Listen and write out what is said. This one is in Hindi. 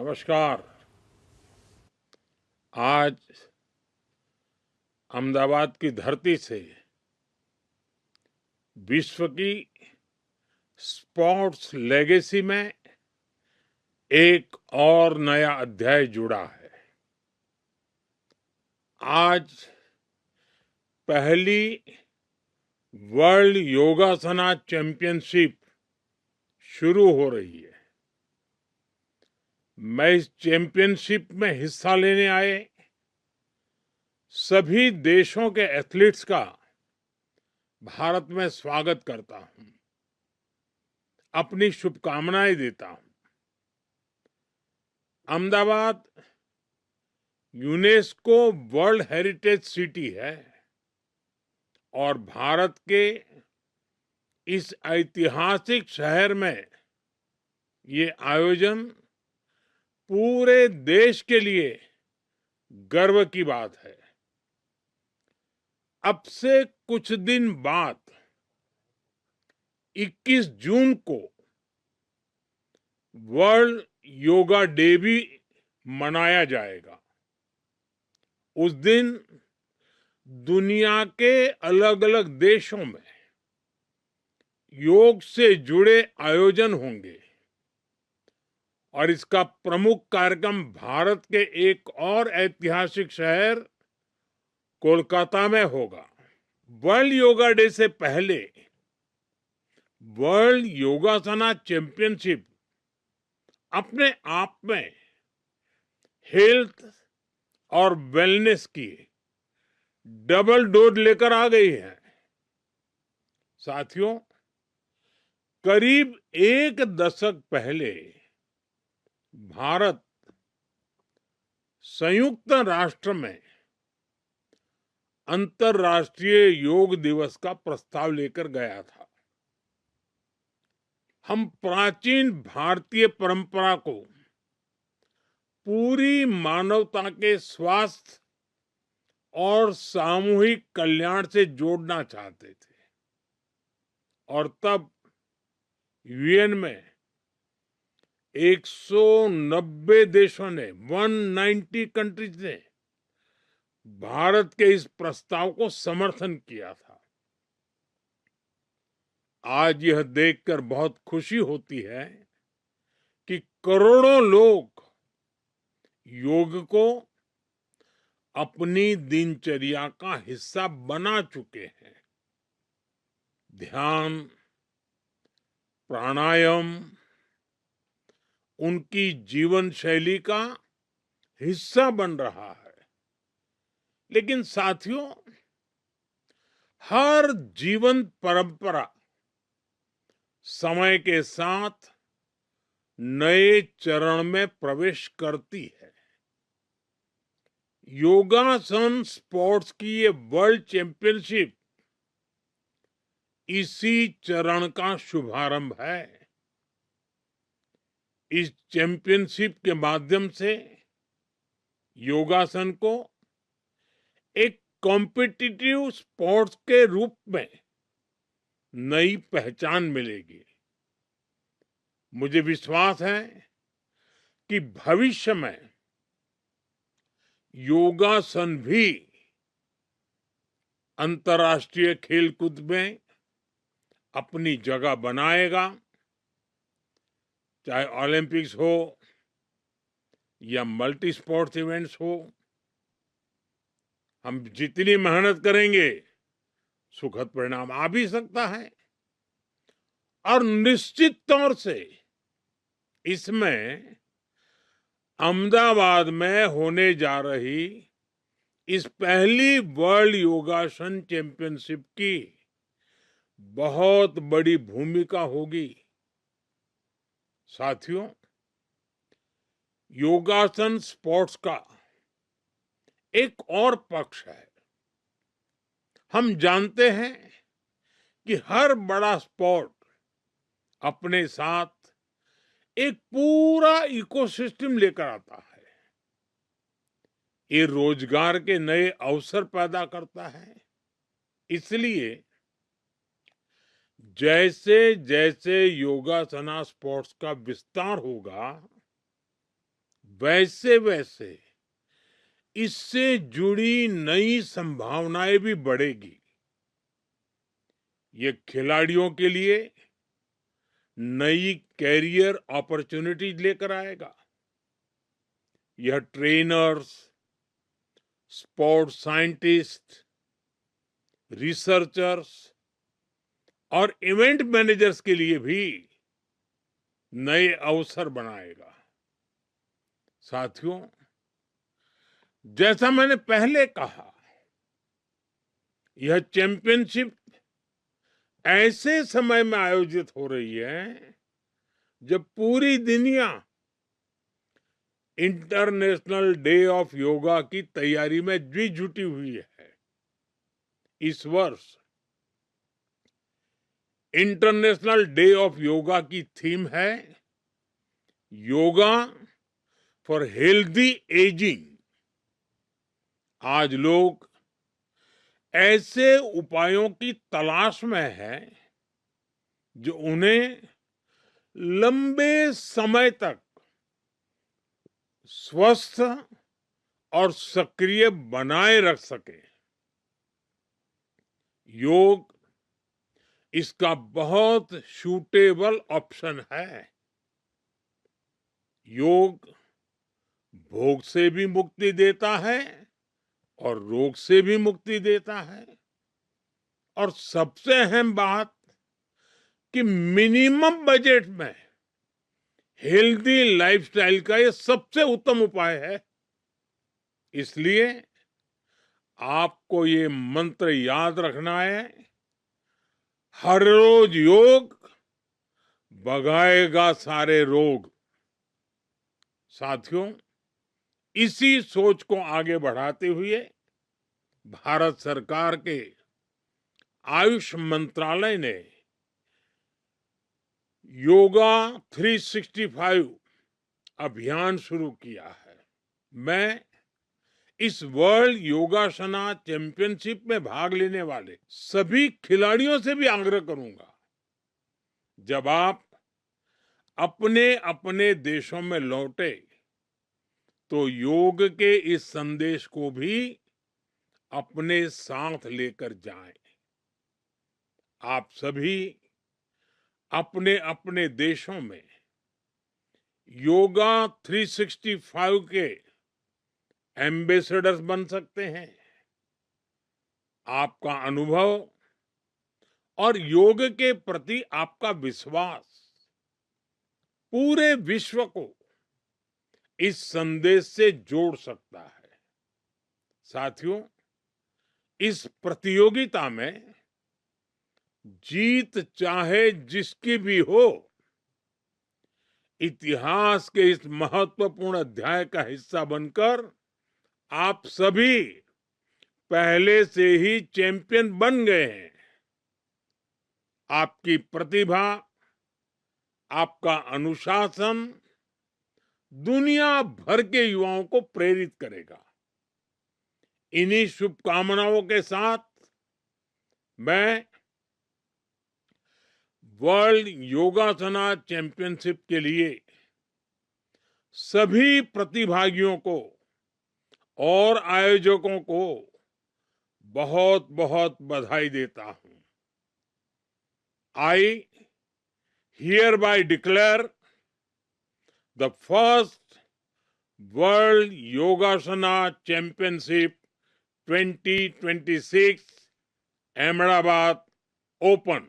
नमस्कार। आज अहमदाबाद की धरती से विश्व की स्पोर्ट्स लेगेसी में एक और नया अध्याय जुड़ा है। आज पहली वर्ल्ड योगासना चैंपियनशिप शुरू हो रही है। मैं इस चैंपियनशिप में हिस्सा लेने आए सभी देशों के एथलीट्स का भारत में स्वागत करता हूं, अपनी शुभकामनाएं देता हूं। Ahmedabad UNESCO world heritage city है और भारत के इस ऐतिहासिक शहर में ये आयोजन पूरे देश के लिए गर्व की बात है। अब से कुछ दिन बाद 21 जून को वर्ल्ड योगा डे भी मनाया जाएगा। उस दिन दुनिया के अलग अलग देशों में योग से जुड़े आयोजन होंगे और इसका प्रमुख कार्यक्रम भारत के एक और ऐतिहासिक शहर कोलकाता में होगा। वर्ल्ड योगा डे से पहले वर्ल्ड योगासना चैंपियनशिप अपने आप में हेल्थ और वेलनेस की डबल डोज लेकर आ गई है। साथियों, करीब एक दशक पहले भारत संयुक्त राष्ट्र में अंतर्राष्ट्रीय योग दिवस का प्रस्ताव लेकर गया था। हम प्राचीन भारतीय परंपरा को पूरी मानवता के स्वास्थ्य और सामूहिक कल्याण से जोड़ना चाहते थे और तब यूएन में 190 देशों ने 190 कंट्रीज ने भारत के इस प्रस्ताव को समर्थन किया था। आज यह देखकर बहुत खुशी होती है कि करोड़ों लोग योग को अपनी दिनचर्या का हिस्सा बना चुके हैं। ध्यान, प्राणायाम उनकी जीवन शैली का हिस्सा बन रहा है। लेकिन साथियों, हर जीवन परंपरा समय के साथ नए चरण में प्रवेश करती है। योगासन स्पोर्ट्स की ये वर्ल्ड चैंपियनशिप इसी चरण का शुभारंभ है। इस चैंपियनशिप के माध्यम से योगासन को एक कॉम्पिटिटिव स्पोर्ट्स के रूप में नई पहचान मिलेगी। मुझे विश्वास है कि भविष्य में योगासन भी अंतर्राष्ट्रीय खेलकूद में अपनी जगह बनाएगा। चाहे ओलंपिक्स हो या मल्टी स्पोर्ट्स इवेंट्स हो, हम जितनी मेहनत करेंगे सुखद परिणाम आ भी सकता है। और निश्चित तौर से इसमें अहमदाबाद में होने जा रही इस पहली वर्ल्ड योगासन चैंपियनशिप की बहुत बड़ी भूमिका होगी। साथियों, योगासन स्पोर्ट्स का एक और पक्ष है। हम जानते हैं कि हर बड़ा स्पोर्ट अपने साथ एक पूरा इकोसिस्टम लेकर आता है। ये रोजगार के नए अवसर पैदा करता है। इसलिए जैसे जैसे योगासना स्पोर्ट्स का विस्तार होगा, वैसे वैसे इससे जुड़ी नई संभावनाएं भी बढ़ेगी। ये खिलाड़ियों के लिए नई कैरियर अपॉर्चुनिटीज लेकर आएगा। यह ट्रेनर्स, स्पोर्ट्स साइंटिस्ट, रिसर्चर्स और इवेंट मैनेजर्स के लिए भी नए अवसर बनाएगा। साथियों, जैसा मैंने पहले कहा, यह चैंपियनशिप ऐसे समय में आयोजित हो रही है जब पूरी दुनिया इंटरनेशनल डे ऑफ योगा की तैयारी में भी जुटी हुई है। इस वर्ष इंटरनेशनल डे ऑफ योगा की थीम है योगा फॉर हेल्दी एजिंग। आज लोग ऐसे उपायों की तलाश में हैं जो उन्हें लंबे समय तक स्वस्थ और सक्रिय बनाए रख सके। योग इसका बहुत सूटेबल ऑप्शन है। योग भोग से भी मुक्ति देता है और रोग से भी मुक्ति देता है, और सबसे अहम बात कि मिनिमम बजट में हेल्दी लाइफस्टाइल का ये सबसे उत्तम उपाय है। इसलिए आपको ये मंत्र याद रखना है, हर रोज योग भगाएगा सारे रोग। साथियों, इसी सोच को आगे बढ़ाते हुए भारत सरकार के आयुष मंत्रालय ने योगा 365 अभियान शुरू किया है। मैं इस वर्ल्ड योगासना चैंपियनशिप में भाग लेने वाले सभी खिलाड़ियों से भी आग्रह करूंगा, जब आप अपने अपने देशों में लौटे तो योग के इस संदेश को भी अपने साथ लेकर जाएं। आप सभी अपने अपने देशों में योगा 365 के एम्बेसडर्स बन सकते हैं। आपका अनुभव और योग के प्रति आपका विश्वास पूरे विश्व को इस संदेश से जोड़ सकता है। साथियों, इस प्रतियोगिता में जीत चाहे जिसकी भी हो, इतिहास के इस महत्वपूर्ण अध्याय का हिस्सा बनकर आप सभी पहले से ही चैंपियन बन गए हैं। आपकी प्रतिभा, आपका अनुशासन दुनिया भर के युवाओं को प्रेरित करेगा। इन्हीं शुभकामनाओं के साथ मैं वर्ल्ड योगासना चैंपियनशिप के लिए सभी प्रतिभागियों को और आयोजकों को बहुत बहुत बधाई देता हूं। I hereby declare the first World Yogasana Championship 2026 Ahmedabad open.